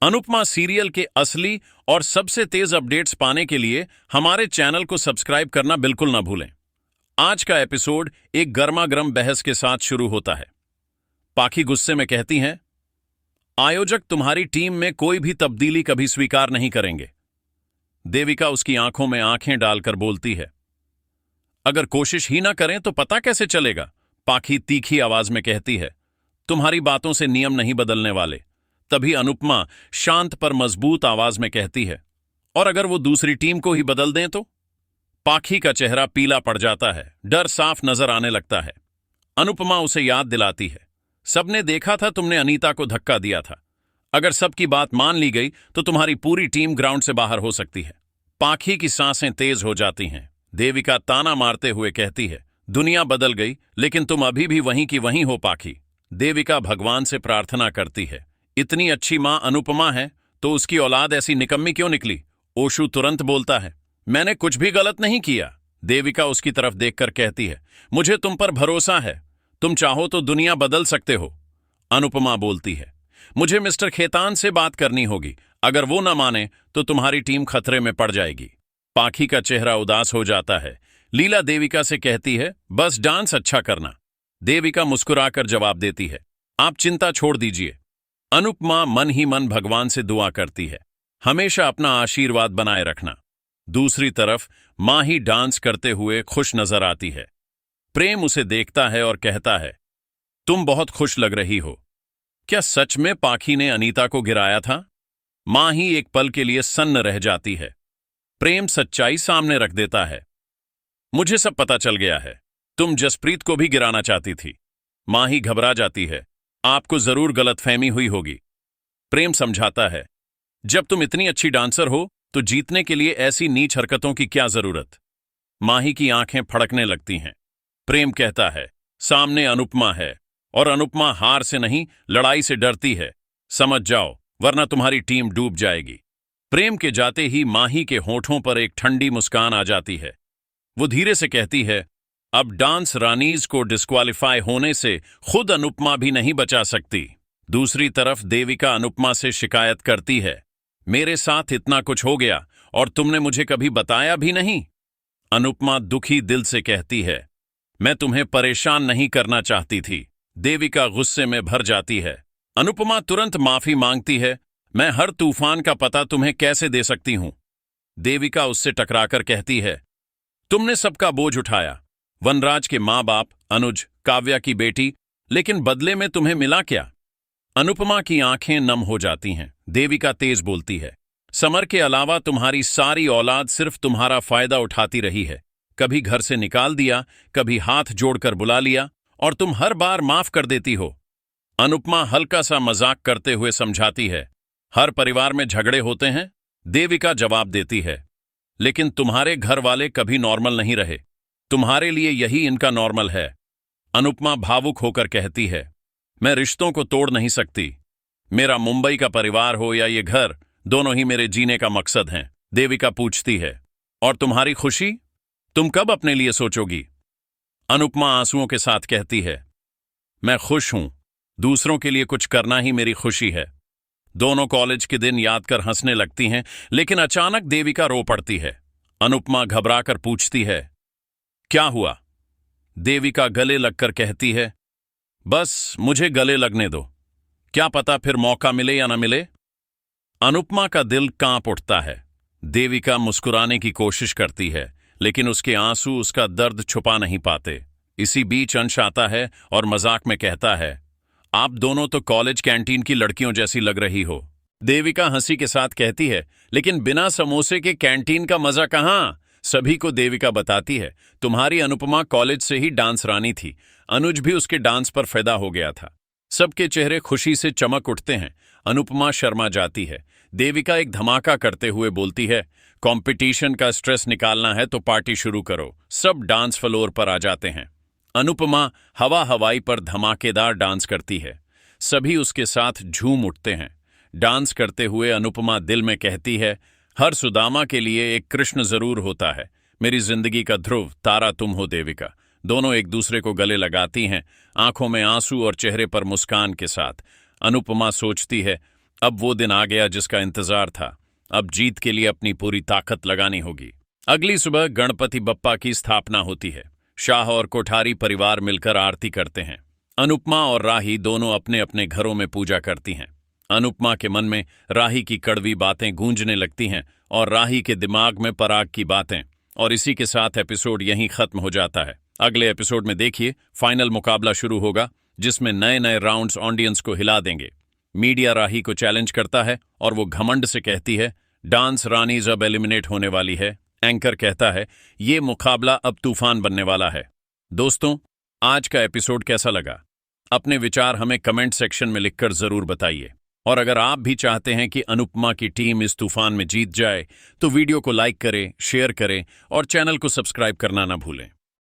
Anupama serial के असली और सबसे तेज अपडेट्स पाने के लिए हमारे चैनल को सब्सक्राइब करना बिल्कुल ना भूलें। आज का एपिसोड एक गर्मागर्म बहस के साथ शुरू होता है। पाखी गुस्से में कहती हैं, आयोजक तुम्हारी टीम में कोई भी तब्दीली कभी स्वीकार नहीं करेंगे। देविका उसकी आंखों में आंखें डालकर बोलती है, अगर कोशिश ही ना करें तो पता कैसे चलेगा। पाखी तीखी आवाज में कहती है, तुम्हारी बातों से नियम नहीं बदलने वाले। तभी अनुपमा शांत पर मजबूत आवाज में कहती है, और अगर वो दूसरी टीम को ही बदल दें तो? पाखी का चेहरा पीला पड़ जाता है, डर साफ नजर आने लगता है। अनुपमा उसे याद दिलाती है, सबने देखा था तुमने अनीता को धक्का दिया था। अगर सबकी बात मान ली गई तो तुम्हारी पूरी टीम ग्राउंड से बाहर हो सकती है। पाखी की सांसें तेज हो जाती हैं। देविका ताना मारते हुए कहती है, दुनिया बदल गई लेकिन तुम अभी भी वहीं की वहीं हो पाखी। देविका भगवान से प्रार्थना करती है, इतनी अच्छी मां अनुपमा है तो उसकी औलाद ऐसी निकम्मी क्यों निकली। ओशु तुरंत बोलता है, मैंने कुछ भी गलत नहीं किया। देविका उसकी तरफ देखकर कहती है, मुझे तुम पर भरोसा है, तुम चाहो तो दुनिया बदल सकते हो। अनुपमा बोलती है, मुझे मिस्टर खेतान से बात करनी होगी, अगर वो ना माने तो तुम्हारी टीम खतरे में पड़ जाएगी। पाखी का चेहरा उदास हो जाता है। लीला देविका से कहती है, बस डांस अच्छा करना। देविका मुस्कुराकर जवाब देती है, आप चिंता छोड़ दीजिए। अनुपमा मन ही मन भगवान से दुआ करती है, हमेशा अपना आशीर्वाद बनाए रखना। दूसरी तरफ मां ही डांस करते हुए खुश नजर आती है। प्रेम उसे देखता है और कहता है, तुम बहुत खुश लग रही हो। क्या सच में पाखी ने अनीता को गिराया था? मां ही एक पल के लिए सन्न रह जाती है। प्रेम सच्चाई सामने रख देता है, मुझे सब पता चल गया है, तुम जसप्रीत को भी गिराना चाहती थी। मां ही घबरा जाती है, आपको जरूर गलतफहमी हुई होगी। प्रेम समझाता है, जब तुम इतनी अच्छी डांसर हो तो जीतने के लिए ऐसी नीच हरकतों की क्या जरूरत। माही की आंखें फड़कने लगती हैं। प्रेम कहता है, सामने अनुपमा है और अनुपमा हार से नहीं लड़ाई से डरती है। समझ जाओ वरना तुम्हारी टीम डूब जाएगी। प्रेम के जाते ही माही के होठों पर एक ठंडी मुस्कान आ जाती है। वो धीरे से कहती है, अब डांस रानीज को डिस्क्वालीफाई होने से खुद अनुपमा भी नहीं बचा सकती। दूसरी तरफ देविका अनुपमा से शिकायत करती है, मेरे साथ इतना कुछ हो गया और तुमने मुझे कभी बताया भी नहीं। अनुपमा दुखी दिल से कहती है, मैं तुम्हें परेशान नहीं करना चाहती थी। देविका गुस्से में भर जाती है। अनुपमा तुरंत माफी मांगती है, मैं हर तूफान का पता तुम्हें कैसे दे सकती हूं। देविका उससे टकराकर कहती है, तुमने सबका बोझ उठाया, वनराज के मां बाप, अनुज, काव्या की बेटी, लेकिन बदले में तुम्हें मिला क्या? अनुपमा की आंखें नम हो जाती हैं। देविका तेज बोलती है, समर के अलावा तुम्हारी सारी औलाद सिर्फ तुम्हारा फायदा उठाती रही है। कभी घर से निकाल दिया, कभी हाथ जोड़कर बुला लिया और तुम हर बार माफ कर देती हो। अनुपमा हल्का सा मजाक करते हुए समझाती है, हर परिवार में झगड़े होते हैं। देविका जवाब देती है, लेकिन तुम्हारे घर वाले कभी नॉर्मल नहीं रहे, तुम्हारे लिए यही इनका नॉर्मल है। अनुपमा भावुक होकर कहती है, मैं रिश्तों को तोड़ नहीं सकती। मेरा मुंबई का परिवार हो या ये घर, दोनों ही मेरे जीने का मकसद हैं। देविका पूछती है, और तुम्हारी खुशी, तुम कब अपने लिए सोचोगी? अनुपमा आंसुओं के साथ कहती है, मैं खुश हूं, दूसरों के लिए कुछ करना ही मेरी खुशी है। दोनों कॉलेज के दिन याद कर हंसने लगती हैं, लेकिन अचानक देविका रो पड़ती है। अनुपमा घबराकर पूछती है, क्या हुआ? देविका गले लगकर कहती है, बस मुझे गले लगने दो, क्या पता फिर मौका मिले या ना मिले। अनुपमा का दिल कांप उठता है। देविका मुस्कुराने की कोशिश करती है, लेकिन उसके आंसू उसका दर्द छुपा नहीं पाते। इसी बीच अंश आता है और मजाक में कहता है, आप दोनों तो कॉलेज कैंटीन की लड़कियों जैसी लग रही हो। देविका हंसी के साथ कहती है, लेकिन बिना समोसे के कैंटीन का मजा कहां। सभी को देविका बताती है, तुम्हारी अनुपमा कॉलेज से ही डांस रानी थी, अनुज भी उसके डांस पर फिदा हो गया था। सबके चेहरे खुशी से चमक उठते हैं। अनुपमा शर्मा जाती है। देविका एक धमाका करते हुए बोलती है, कंपटीशन का स्ट्रेस निकालना है तो पार्टी शुरू करो। सब डांस फ्लोर पर आ जाते हैं। अनुपमा हवा हवाई पर धमाकेदार डांस करती है। सभी उसके साथ झूम उठते हैं। डांस करते हुए अनुपमा दिल में कहती है, हर सुदामा के लिए एक कृष्ण जरूर होता है। मेरी जिंदगी का ध्रुव तारा तुम हो देविका। दोनों एक दूसरे को गले लगाती हैं, आंखों में आंसू और चेहरे पर मुस्कान के साथ। अनुपमा सोचती है, अब वो दिन आ गया जिसका इंतजार था। अब जीत के लिए अपनी पूरी ताकत लगानी होगी। अगली सुबह गणपति बप्पा की स्थापना होती है। शाह और कोठारी परिवार मिलकर आरती करते हैं। अनुपमा और राही दोनों अपने अपने घरों में पूजा करती हैं। अनुपमा के मन में राही की कड़वी बातें गूंजने लगती हैं और राही के दिमाग में पराग की बातें। और इसी के साथ एपिसोड यहीं खत्म हो जाता है। अगले एपिसोड में देखिए, फाइनल मुकाबला शुरू होगा जिसमें नए नए राउंड्स ऑडियंस को हिला देंगे। मीडिया राही को चैलेंज करता है और वो घमंड से कहती है, डांस रानीज अब एलिमिनेट होने वाली है। एंकर कहता है, ये मुकाबला अब तूफान बनने वाला है। दोस्तों, आज का एपिसोड कैसा लगा? अपने विचार हमें कमेंट सेक्शन में लिखकर जरूर बताइए। और अगर आप भी चाहते हैं कि अनुपमा की टीम इस तूफान में जीत जाए, तो वीडियो को लाइक करें, शेयर करें और चैनल को सब्सक्राइब करना ना भूलें।